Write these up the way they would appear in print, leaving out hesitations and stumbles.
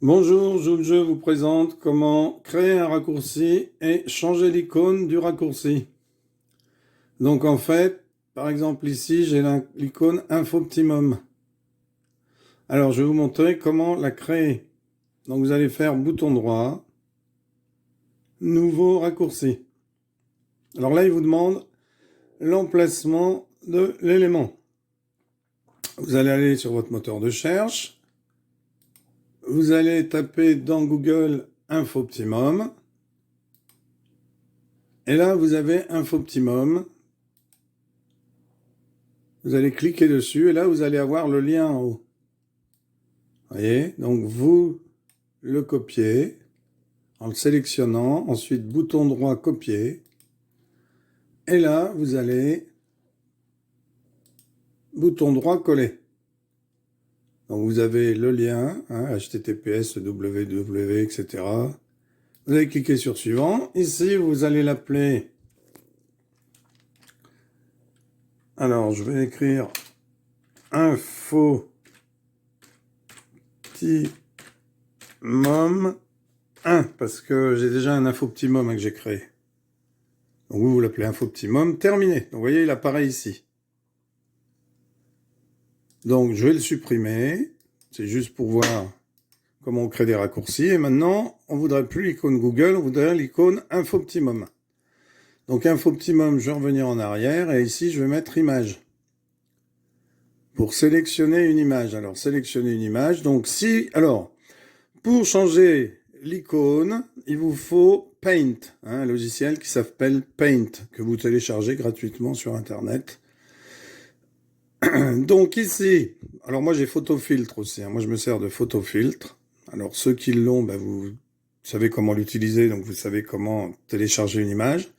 Bonjour, je vous présente comment créer un raccourci et changer l'icône du raccourci. Donc en fait, par exemple ici, j'ai l'icône Infoptimum. Alors je vais vous montrer comment la créer. Donc vous allez faire bouton droit, nouveau raccourci. Alors là, il vous demande l'emplacement de l'élément. Vous allez aller sur votre moteur de recherche. Vous allez taper dans Google Infoptimum. Et là, vous avez Infoptimum. Vous allez cliquer dessus et là, vous allez avoir le lien en haut. Voyez, donc vous le copiez en le sélectionnant, ensuite bouton droit copier. Et là, vous allez bouton droit coller. Donc vous avez le lien, HTTPS, www, etc. Vous allez cliquer sur suivant. Ici, vous allez l'appeler. Alors, je vais écrire Infoptimum 1 parce que j'ai déjà un Infoptimum que j'ai créé. Donc vous l'appelez Infoptimum, terminé. Donc vous voyez, il apparaît ici. Donc je vais le supprimer. C'est juste pour voir comment on crée des raccourcis. Et maintenant, on ne voudrait plus l'icône Google, on voudrait l'icône Infoptimum. Donc Infoptimum, je vais revenir en arrière et ici, je vais mettre image. Pour sélectionner une image. Alors, sélectionner une image. Donc pour changer l'icône, il vous faut Paint, un logiciel qui s'appelle Paint, que vous téléchargez gratuitement sur Internet. Donc ici, alors moi j'ai Photofiltre aussi, moi je me sers de Photofiltre. Alors ceux qui l'ont, vous savez comment l'utiliser, donc vous savez comment télécharger une image.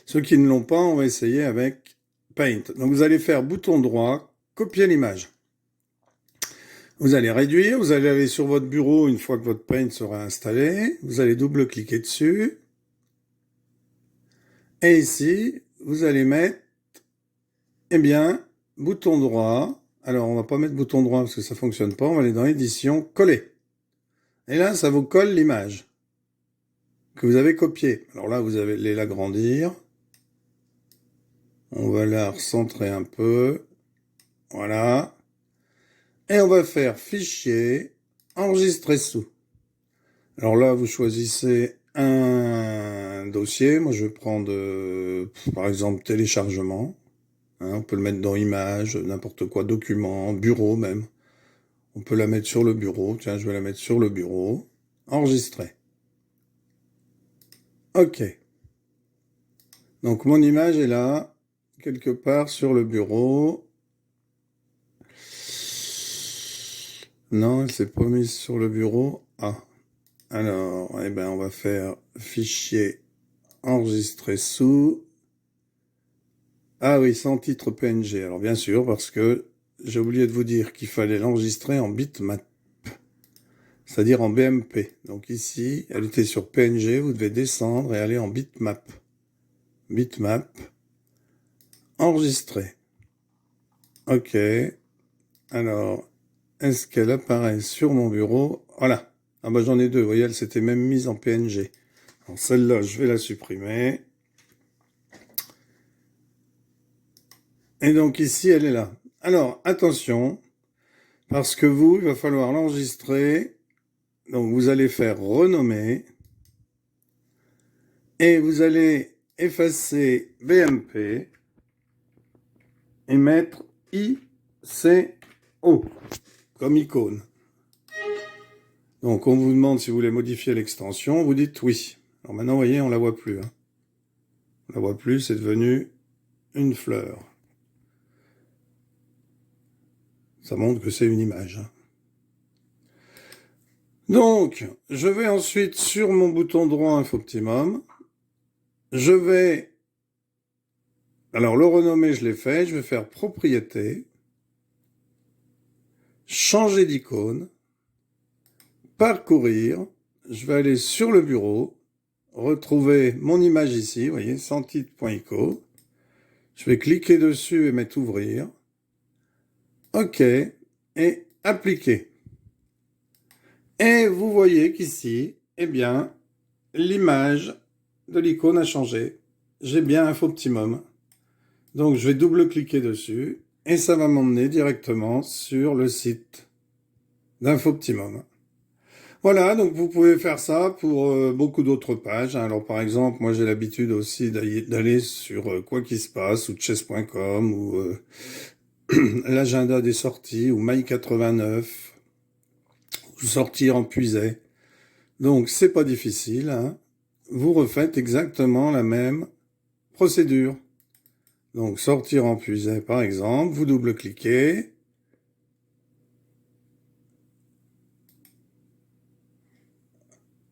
Ceux qui ne l'ont pas, on va essayer avec Paint. Donc vous allez faire bouton droit, copier l'image. Vous allez réduire, vous allez aller sur votre bureau une fois que votre Paint sera installé. Vous allez double-cliquer dessus. Et ici, vous allez mettre, bouton droit. Alors, on va pas mettre bouton droit parce que ça fonctionne pas. On va aller dans édition, coller. Et là, ça vous colle l'image que vous avez copiée. Alors là, vous allez l'agrandir. On va la recentrer un peu. Voilà. Et on va faire fichier, enregistrer sous. Alors là, vous choisissez un dossier. Moi, je vais prendre, par exemple, téléchargement. On peut le mettre dans images, n'importe quoi, document, bureau même. On peut la mettre sur le bureau. Tiens, je vais la mettre sur le bureau. Enregistrer. OK. Donc, mon image est là, quelque part sur le bureau. Non, elle s'est pas mise sur le bureau. Ah. Alors, on va faire fichier enregistrer sous. Ah oui, sans titre PNG. Alors, bien sûr, parce que j'ai oublié de vous dire qu'il fallait l'enregistrer en bitmap. C'est-à-dire en BMP. Donc ici, elle était sur PNG, vous devez descendre et aller en bitmap. Bitmap. Enregistrer. OK. Alors, est-ce qu'elle apparaît sur mon bureau? Voilà. Ah j'en ai deux, vous voyez, elle s'était même mise en PNG. Alors celle-là, je vais la supprimer. Et donc ici, elle est là. Alors, attention, parce que il va falloir l'enregistrer. Donc vous allez faire renommer. Et vous allez effacer BMP et mettre ICO comme icône. Donc on vous demande si vous voulez modifier l'extension, vous dites oui. Alors maintenant, vous voyez, on la voit plus. On la voit plus, c'est devenu une fleur. Ça montre que c'est une image. Donc, je vais ensuite sur mon bouton droit Infoptimum. Je vais... Alors, le renommer, je l'ai fait. Je vais faire propriété. Changer d'icône. Parcourir. Je vais aller sur le bureau. Retrouver mon image ici, vous voyez, sans titre.ico. Je vais cliquer dessus et mettre ouvrir. OK. Et appliquer. Et vous voyez qu'ici, eh bien, l'image de l'icône a changé. J'ai bien Infoptimum. Donc, je vais double-cliquer dessus et ça va m'emmener directement sur le site d'Infoptimum. Voilà, donc vous pouvez faire ça pour beaucoup d'autres pages. Alors, par exemple, moi, j'ai l'habitude aussi d'aller sur Quoi qu'il se passe ou chess.com ou l'agenda des sorties ou My89 ou sortir en puisée. Donc, c'est pas difficile, hein. Vous refaites exactement la même procédure. Donc, sortir en puisée, par exemple, vous double-cliquez.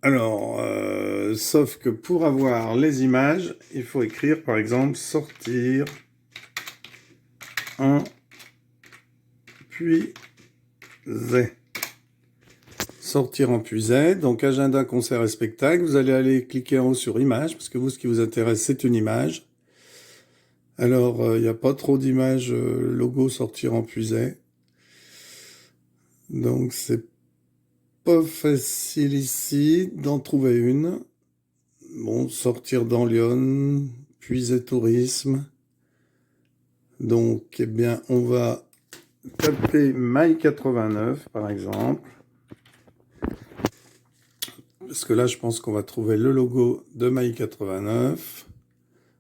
Alors, sauf que pour avoir les images, il faut écrire, par exemple, sortir en puisée. Sortir en puisée, donc agenda, concert et spectacle. Vous allez aller cliquer en haut sur image, parce que vous, ce qui vous intéresse, c'est une image. Alors, il n'y a pas trop d'images logo sortir en puisée. Donc, c'est pas facile ici d'en trouver une. Bon, sortir dans Lyon, puisée tourisme. Donc, eh bien, on va taper My89, par exemple. Parce que là, je pense qu'on va trouver le logo de My89.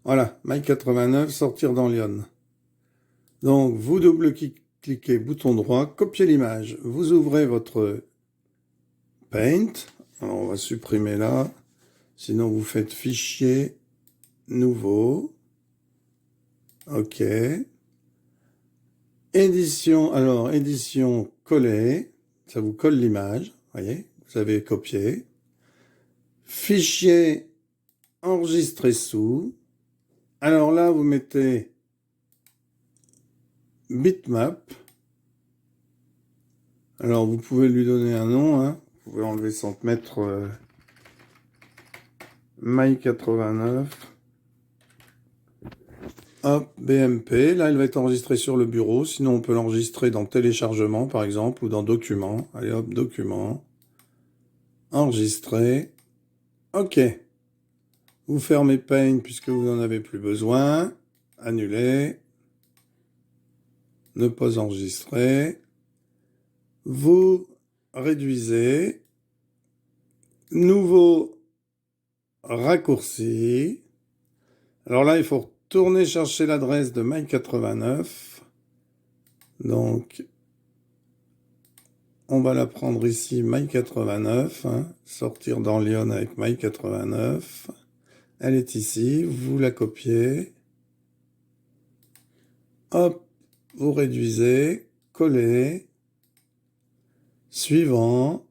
Voilà, My89, sortir dans Lyon. Donc, vous double-cliquez, bouton droit, copier l'image. Vous ouvrez votre Paint. Alors, on va supprimer là. Sinon, vous faites Fichier, Nouveau. OK. Édition, alors, édition coller. Ça vous colle l'image. Voyez, vous avez copié. Fichier, enregistrer sous. Alors là, vous mettez bitmap. Alors, vous pouvez lui donner un nom, hein. Vous pouvez enlever sans mettre My89. Hop, BMP. Là, elle va être enregistrée sur le bureau. Sinon, on peut l'enregistrer dans téléchargement, par exemple, ou dans documents. Allez, hop, documents. Enregistrer. OK. Vous fermez Paint puisque vous n'en avez plus besoin. Annuler. Ne pas enregistrer. Vous réduisez. Nouveau raccourci. Alors là, il faut retourner chercher l'adresse de My89. Donc, on va la prendre ici, My89. Hein, sortir dans Lyon avec My89. Elle est ici. Vous la copiez. Hop, vous réduisez. Coller. Suivant.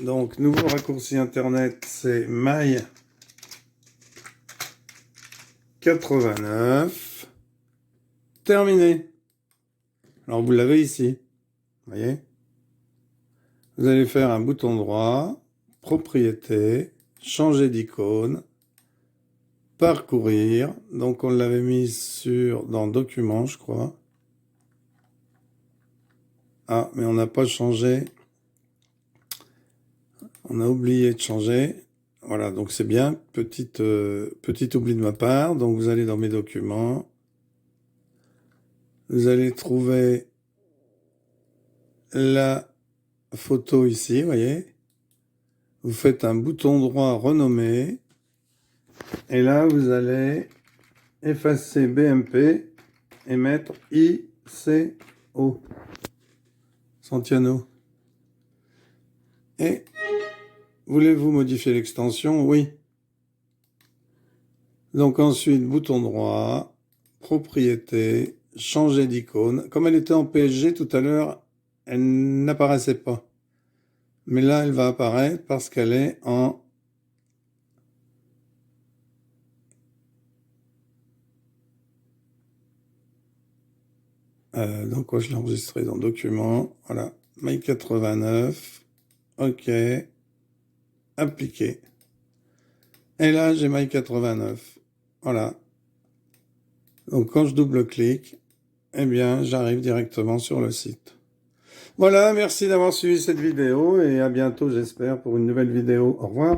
Donc, nouveau raccourci internet, c'est My89. Terminé. Alors, vous l'avez ici. Vous voyez? Vous allez faire un bouton droit, propriété, changer d'icône, parcourir. Donc, on l'avait mis dans documents, je crois. Ah, mais on n'a pas changé. On a oublié de changer. Voilà, donc c'est bien. Petit oubli de ma part. Donc, vous allez dans mes documents. Vous allez trouver la photo ici, vous voyez. Vous faites un bouton droit renommer. Et là, vous allez effacer BMP et mettre ICO. Santiano. Et voulez-vous modifier l'extension? Oui. Donc ensuite, bouton droit, propriété, changer d'icône. Comme elle était en PSG tout à l'heure, elle n'apparaissait pas. Mais là, elle va apparaître parce qu'elle est en donc quoi, je l'ai enregistré dans Documents. Voilà, My89. OK. Appliquer. Et là, j'ai My89. Voilà. Donc quand je double-clique, eh bien, j'arrive directement sur le site. Voilà, merci d'avoir suivi cette vidéo et à bientôt, j'espère, pour une nouvelle vidéo. Au revoir.